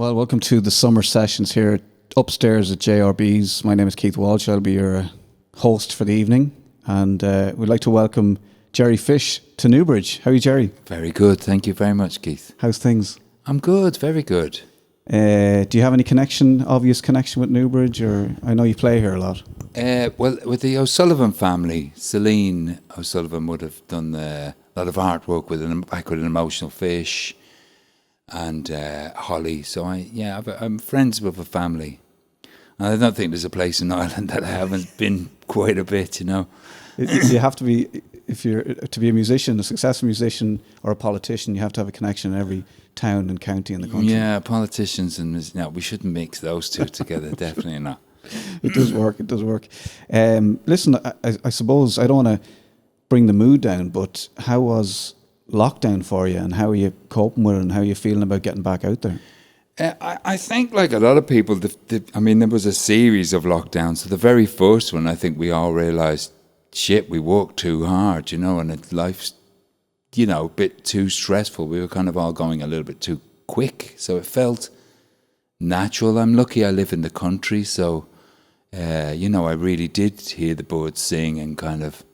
Well, welcome to the summer sessions here upstairs at JRB's. My name is Keith Walsh. I'll be your host for the evening. And we'd like to welcome Jerry Fish to Newbridge. How are you, Jerry? Very good. Thank you very much, Keith. How's things? I'm good. Very good. Do you have any obvious connection with Newbridge? Or I know you play here a lot. Well, with the O'Sullivan family, Celine O'Sullivan would have done a lot of artwork with an Emotional Fish and Holly. So I'm friends with a family. And I don't think there's a place in Ireland that I haven't been quite a bit, you know. You have to be, if you're to be a musician, a successful musician or a politician, you have to have a connection in every town and county in the country. Yeah, politicians and we shouldn't mix those two together. Definitely not. It does work. Listen, I suppose I don't want to bring the mood down, but how was lockdown for you, and how are you coping with it, and how are you feeling about getting back out there? I think, like a lot of people, there was a series of lockdowns. So the very first one, I think we all realised, we worked too hard, and life's, a bit too stressful. We were kind of all going a little bit too quick. So it felt natural. I'm lucky I live in the country, so, I really did hear the birds sing and kind of,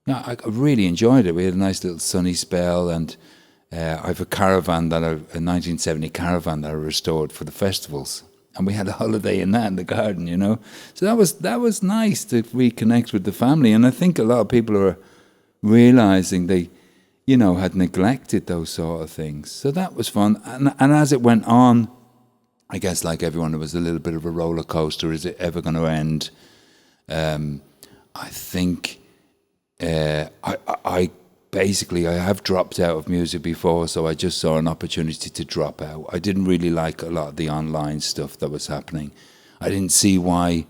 I really enjoyed it. We had a nice little sunny spell, and I have a 1970 caravan that I restored for the festivals, and we had a holiday in that in the garden, So that was nice to reconnect with the family, and I think a lot of people are realising they, had neglected those sort of things. So that was fun, and as it went on, I guess like everyone, it was a little bit of a roller coaster. Is it ever going to end? I think. I have dropped out of music before, so I just saw an opportunity to drop out. I didn't really like a lot of the online stuff that was happening. I didn't see why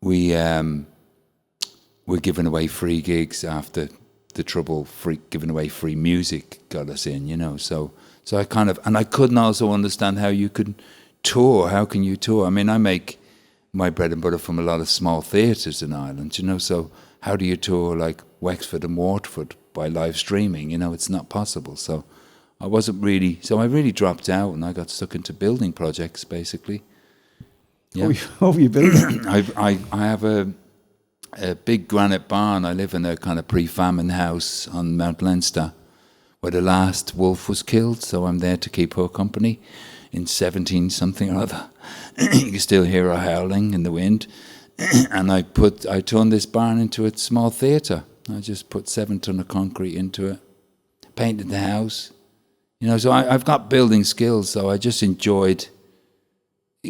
we were giving away free gigs after the trouble giving away free music got us in, So I kind of, and I couldn't also understand how you could tour. How can you tour? I mean, I make my bread and butter from a lot of small theatres in Ireland, so how do you tour like Wexford and Waterford by live streaming? It's not possible. So I really dropped out, and I got stuck into building projects, basically. Yeah. What were you building? I have a big granite barn. I live in a kind of pre-famine house on Mount Leinster where the last wolf was killed, so I'm there to keep her company in 17-something or other. You can still hear her howling in the wind. And I turned this barn into a small theatre. I just put 7 ton of concrete into it, painted the house. So I've got building skills, so I just enjoyed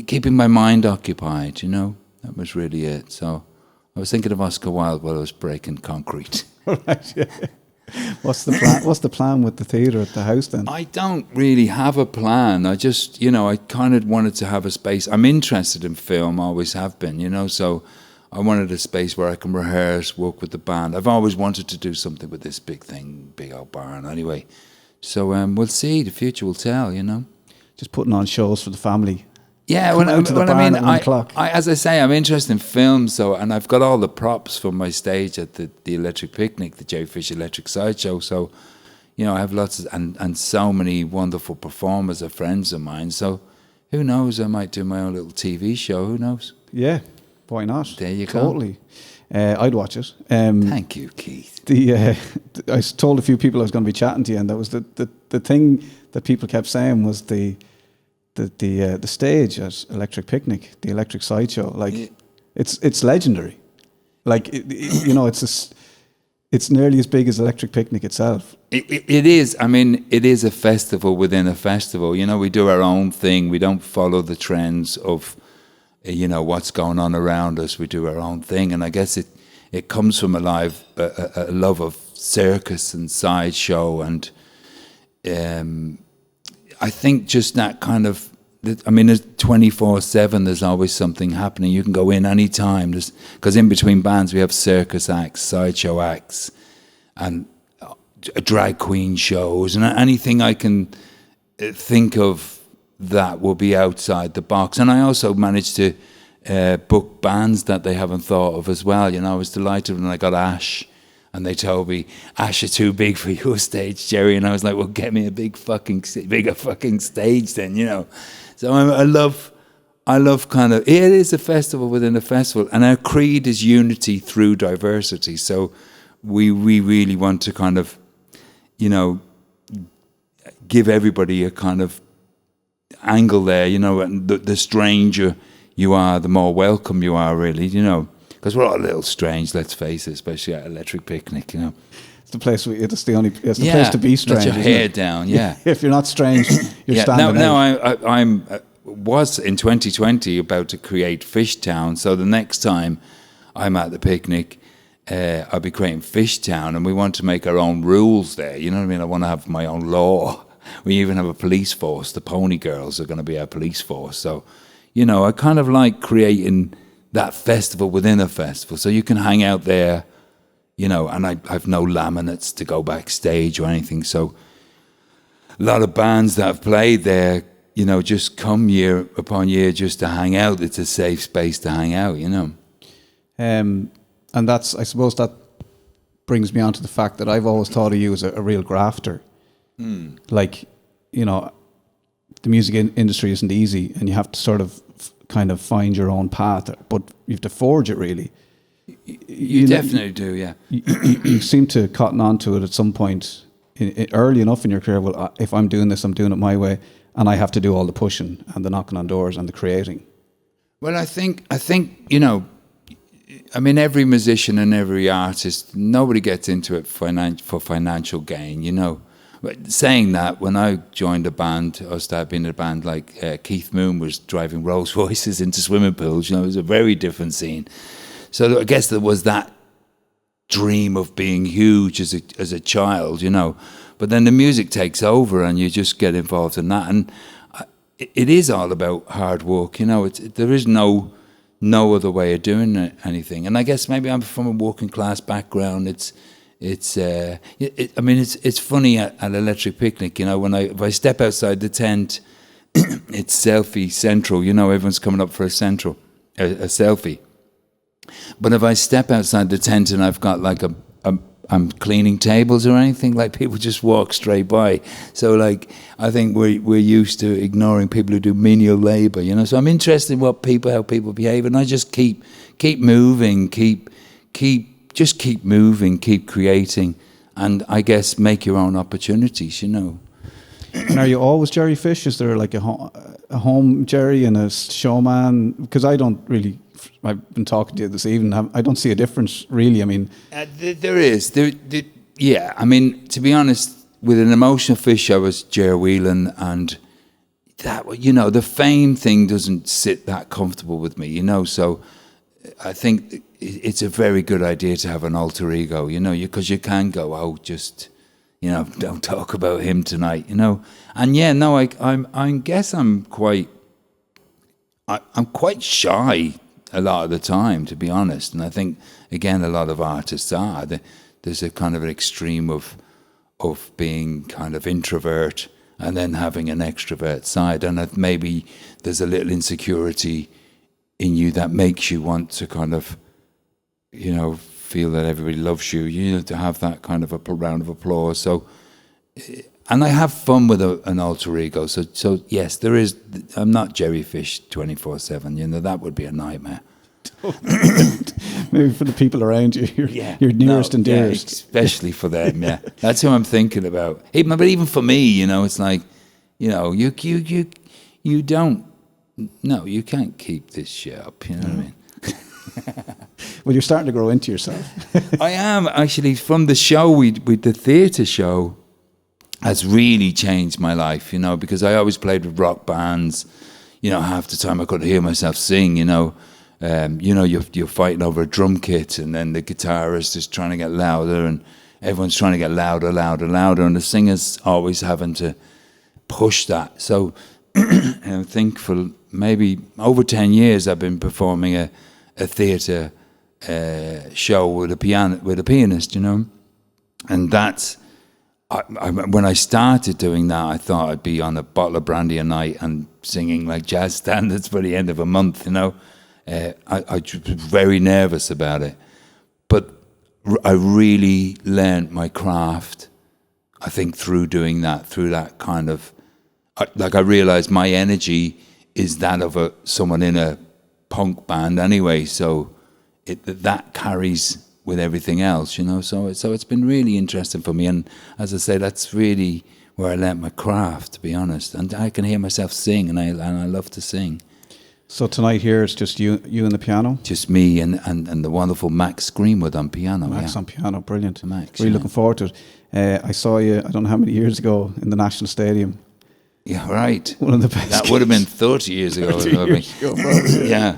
keeping my mind occupied, That was really it. So I was thinking of Oscar Wilde while I was breaking concrete. Right, yeah. What's the plan? What's the plan with the theatre at the house then? I don't really have a plan. I just, I kind of wanted to have a space. I'm interested in film, always have been, so I wanted a space where I can rehearse, work with the band. I've always wanted to do something with this big old barn anyway. So we'll see, the future will tell, Just putting on shows for the family. Yeah, as I say, I'm interested in film, and I've got all the props from my stage at the Electric Picnic, the Jerry Fish Electric Sideshow. So, I have lots of, and so many wonderful performers are friends of mine. So, who knows? I might do my own little TV show. Who knows? Yeah, why not? There you go. Totally. I'd watch it. Thank you, Keith. I told a few people I was going to be chatting to you, and that was the thing that people kept saying was the stage at Electric Picnic, the Electric Sideshow, it's legendary. It's nearly as big as Electric Picnic itself. It is. I mean, it is a festival within a festival. We do our own thing. We don't follow the trends of, what's going on around us. We do our own thing, and I guess it comes from a love of circus and sideshow, and I think just that kind of, it's 24/7, there's always something happening. You can go in any time, because in between bands we have circus acts, sideshow acts, and drag queen shows, and anything I can think of that will be outside the box. And I also managed to book bands that they haven't thought of as well. I was delighted when I got Ash And they told me, Ash, you're too big for your stage, Jerry. And I was like, well, get me a bigger fucking stage then, you know. So I love kind of, it is a festival within a festival. And our creed is unity through diversity. So we really want to kind of, you know, give everybody a kind of angle there, you know, and the stranger you are, the more welcome you are, really, you know. Because we're all a little strange, let's face it, especially at Electric Picnic, you know. It's the place. It's the place to be strange. Let your hair down, yeah. If you're not strange, you're standing out. I was in 2020 about to create Fishtown. So the next time I'm at the picnic, I'll be creating Fishtown, and we want to make our own rules there. You know what I mean? I want to have my own law. We even have a police force. The Pony Girls are going to be our police force. So, you know, I kind of like creating that festival within a festival, so you can hang out there, you know, and I've no laminates to go backstage or anything, so a lot of bands that have played there, you know, just come year upon year just to hang out. It's a safe space to hang out, you know. And that's, I suppose that brings me on to the fact that I've always thought of you as a real grafter. Like, you know, the music industry isn't easy, and you have to sort of kind of find your own path, but you have to forge it, really. You definitely do, yeah. You seem to cotton on to it at some point early enough in your career. Well, if I'm doing this, I'm doing it my way, and I have to do all the pushing and the knocking on doors and the creating. Well, I think you know, I mean, every musician and every artist, nobody gets into it for financial gain, you know. But saying that, when I joined a band, or started being in a band, like Keith Moon was driving Rolls Royces into swimming pools, you know, it was a very different scene. So I guess there was that dream of being huge as a child, you know. But then the music takes over, and you just get involved in that. And it is all about hard work, you know. There is no other way of doing anything. And I guess maybe I'm from a working class background. It's funny at Electric Picnic, you know, if I step outside the tent, it's selfie central, you know, everyone's coming up for a selfie. But if I step outside the tent and I've got like I'm cleaning tables or anything, like people just walk straight by. So like, I think we're used to ignoring people who do menial labor, you know. So I'm interested in how people behave, and I just keep moving, keep moving, keep creating, and I guess make your own opportunities, you know. And are you always Jerry Fish? Is there like a home Jerry and a showman? Because I've been talking to you this evening, I don't see a difference really. I mean, there is. Yeah, I mean, to be honest, with an Emotional Fish, I was Jer Whelan, and that, you know, the fame thing doesn't sit that comfortable with me, you know. So I think it's a very good idea to have an alter ego, you know, because you can go, oh, just, you know, don't talk about him tonight, you know. And yeah, no, I guess I'm quite shy a lot of the time, to be honest. And I think, again, a lot of artists are. There's a kind of an extreme of being kind of introvert and then having an extrovert side. And maybe there's a little insecurity in you that makes you want to kind of, you know, feel that everybody loves you, you know, to have that kind of a round of applause. So, and I have fun with an alter ego. So yes, there is. I'm not Jerry Fish 24/7. You know, that would be a nightmare. Maybe for the people around you, your nearest and dearest, especially for them. Yeah, that's who I'm thinking about. But even for me, you know, it's like, you know, you don't. No, you can't keep this shit up. You know what I mean? Well, you're starting to grow into yourself. I am, actually. From the show, with the theatre show, has really changed my life, you know, because I always played with rock bands. You know, half the time I couldn't hear myself sing, you know. You know, you're fighting over a drum kit, and then the guitarist is trying to get louder, and everyone's trying to get louder, and the singer's always having to push that. So I think for maybe over 10 years I've been performing a theatre show with a pianist, you know. And that's, when I started doing that, I thought I'd be on a bottle of brandy a night and singing like jazz standards by the end of a month, you know. I was very nervous about it. But I really learned my craft, I think, through doing that, through that kind of, I realized my energy is that of someone in a punk band anyway, so that carries with everything else, you know. So it's been really interesting for me, and as I say, that's really where I learnt my craft, to be honest. And I can hear myself sing, and I love to sing. So tonight here it's just you and the piano? Just me and the wonderful Max Greenwood on piano. Max on piano, brilliant. Max, really looking forward to it. I saw you, I don't know how many years ago, in the National Stadium. Yeah, right. One of the best. That would have been 30 years ago. 30 years ago, probably, yeah.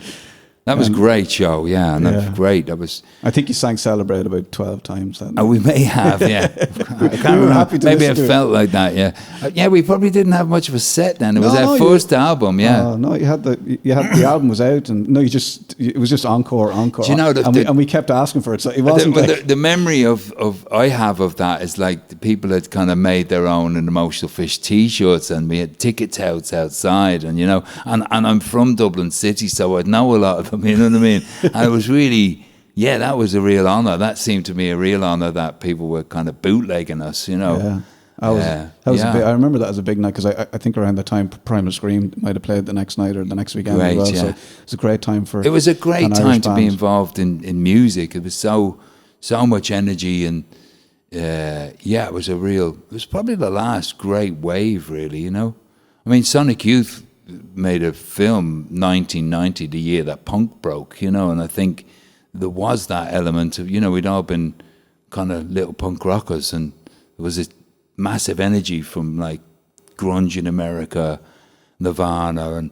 That was a great show, yeah, and that was great. That was. I think you sang "Celebrate" about 12 times. That night. We may have, yeah. I can't remember. Happy to Maybe it listen to felt like that, yeah. Yeah, we probably didn't have much of a set then. It was our first album, yeah. No, you had the album was out, and it was just encore. Do you know and we kept asking for it, so it wasn't. The memory of I have of that is like the people had kind of made their own Emotional Fish T-shirts, and we had ticket outs outside, and you know, and I'm from Dublin City, so I'd know a lot of them. You know what I mean? And it was really. Yeah, that was a real honour. That seemed to me a real honour that people were kind of bootlegging us, you know. Yeah. I remember that as a big night, because I think around the time Primal Scream might have played the next night or the next weekend as well. Yeah. So it was a great time for. It was a great time to be involved in music. It was so much energy, and it was probably the last great wave, really. You know, I mean, Sonic Youth made a film 1990, the year that punk broke. You know, and I think there was that element of, you know, we'd all been kind of little punk rockers, and there was a massive energy from like grunge in America, Nirvana,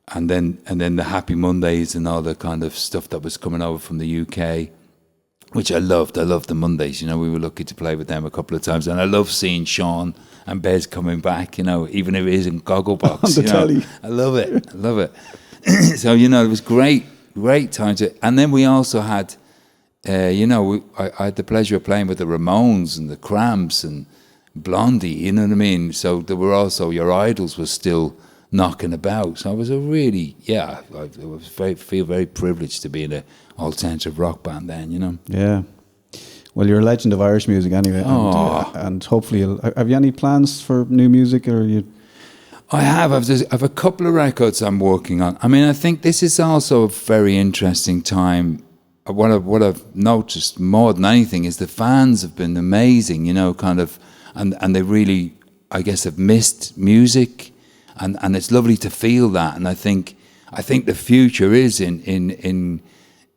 and then the Happy Mondays and all the kind of stuff that was coming over from the UK, which I loved. I loved the Mondays. You know, we were lucky to play with them a couple of times, and I love seeing Sean and Bez coming back. You know, even if it is in Gogglebox. On the telly. I love it. I love it. So you know, it was great time to. And then we also had, I had the pleasure of playing with the Ramones and the Cramps and Blondie, you know what I mean? So there were also, your idols were still knocking about. So I was feel very privileged to be in an alternative rock band then, you know? Yeah. Well, you're a legend of Irish music anyway. And hopefully, have you any plans for new music, or you? I have a couple of records I'm working on. I mean, I think this is also a very interesting time. What I've noticed more than anything is the fans have been amazing, you know, kind of, and they really, I guess, have missed music, and it's lovely to feel that. And I think the future is in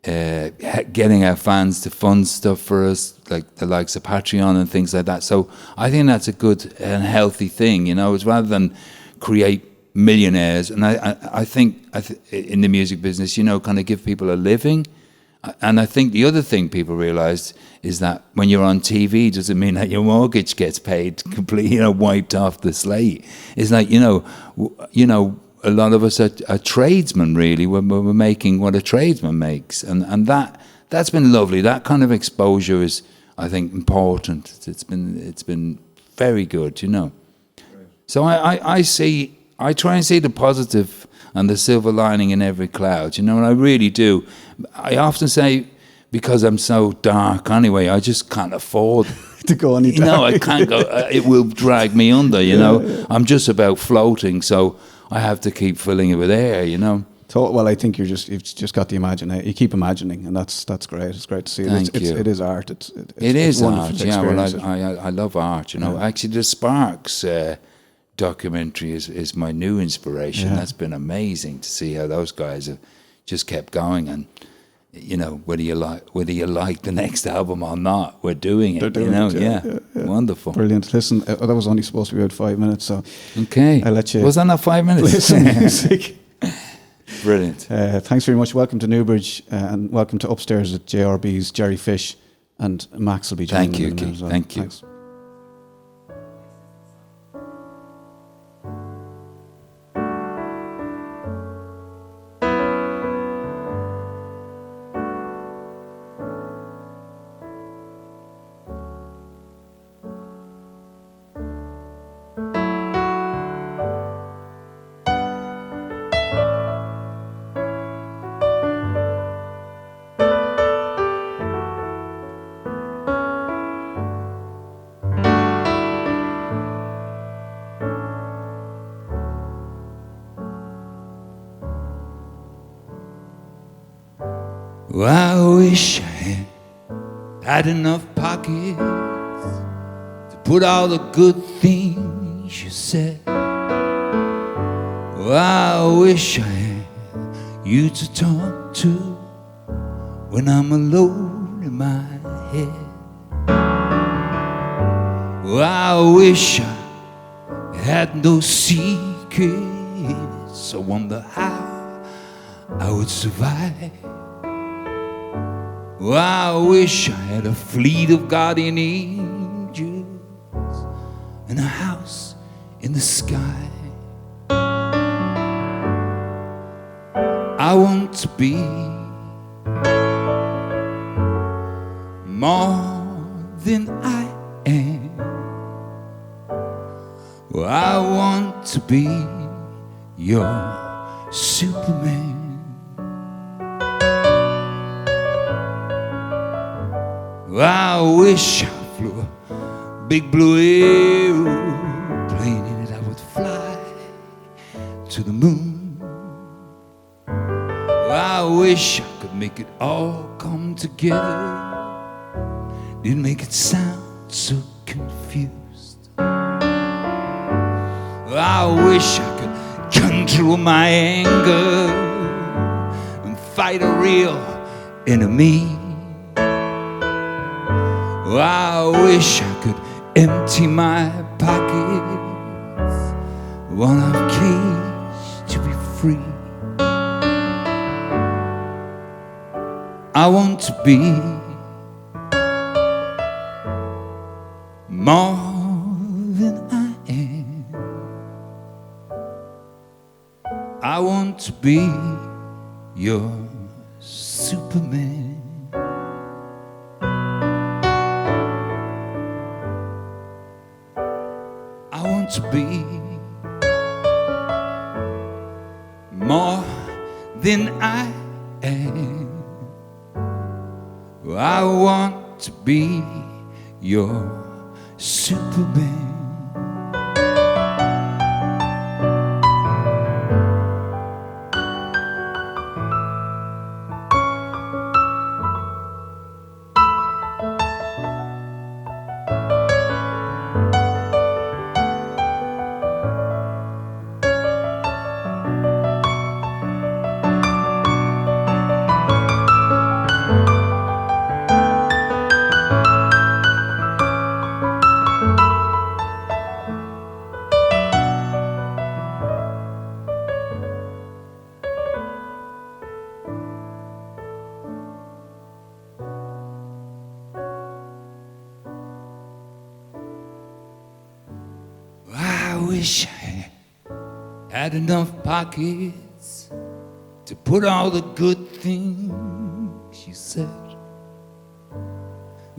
getting our fans to fund stuff for us, like the likes of Patreon and things like that. So I think that's a good and healthy thing, you know, it's rather than create millionaires. And I think in the music business, you know, kind of give people a living. And I think the other thing people realised is that when you're on TV, doesn't mean that your mortgage gets paid completely, you know, wiped off the slate. It's like, you know, a lot of us are tradesmen, really. We're making what a tradesman makes, and that's been lovely. That kind of exposure is, I think, important. It's been very good, you know. So I try and see the positive and the silver lining in every cloud, you know, and I really do. I often say, because I'm so dark anyway, I just can't afford to go any dark. No, I can't go. It will drag me under, you know. Yeah. I'm just about floating, so I have to keep filling it with air, you know. Well, I think you've just got the imagination. You keep imagining, and that's great. It's great to see. Thank you. It is art. It is art. Yeah, well, I love art. You know, actually, the Sparks documentary is my new inspiration. Yeah. That's been amazing to see how those guys have just kept going, and you know, whether you like the next album or not, we're doing it. You know, yeah. Wonderful, brilliant. Listen, that was only supposed to be about 5 minutes, so okay. I'll let you. Was that not 5 minutes? Listen to music. Brilliant. Thanks very much. Welcome to Newbridge, and welcome to Upstairs at JRB's. Jerry Fish and Max will be joining. Thank you, Keith. Well. Thank you. Thanks. Well, I wish I had enough pockets to put all the good things you said. Well, I wish I had you to talk to when I'm alone in my head. Well, I wish I had no secrets. I wonder how I would survive. Well, I wish I had a fleet of guardian angels and a house in the sky. I want to be more than I am. Well, I want to be your Superman. Well, I wish I flew a big blue aeroplane and I would fly to the moon. Well, I wish I could make it all come together. Didn't make it sound so confused. Well, I wish I could control my anger and fight a real enemy. Well, I wish I could empty my pockets while I'm caged to be free. I want to be more than I am. I want to be your Superman. I want to be more than I am. I want to be your Superman. I wish I had enough pockets to put all the good things you said.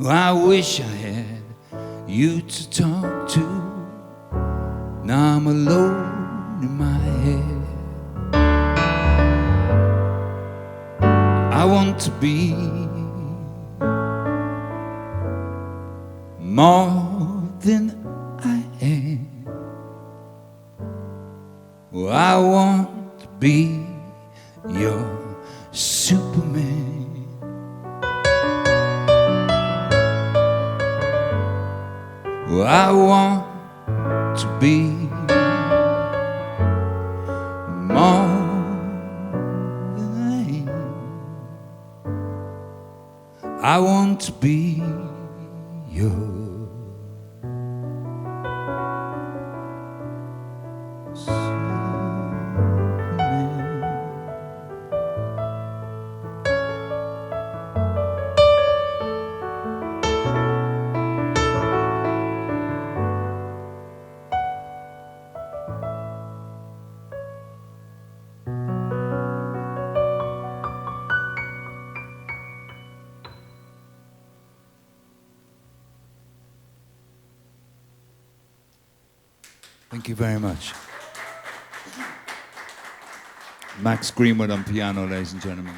I wish I had you to talk to. Now I'm alone in my head. I want to be more than I am. Well, I want to be your Superman. Well, I want to be more than I am. I want to be your Thank you very much. Max Greenwood on piano, ladies and gentlemen.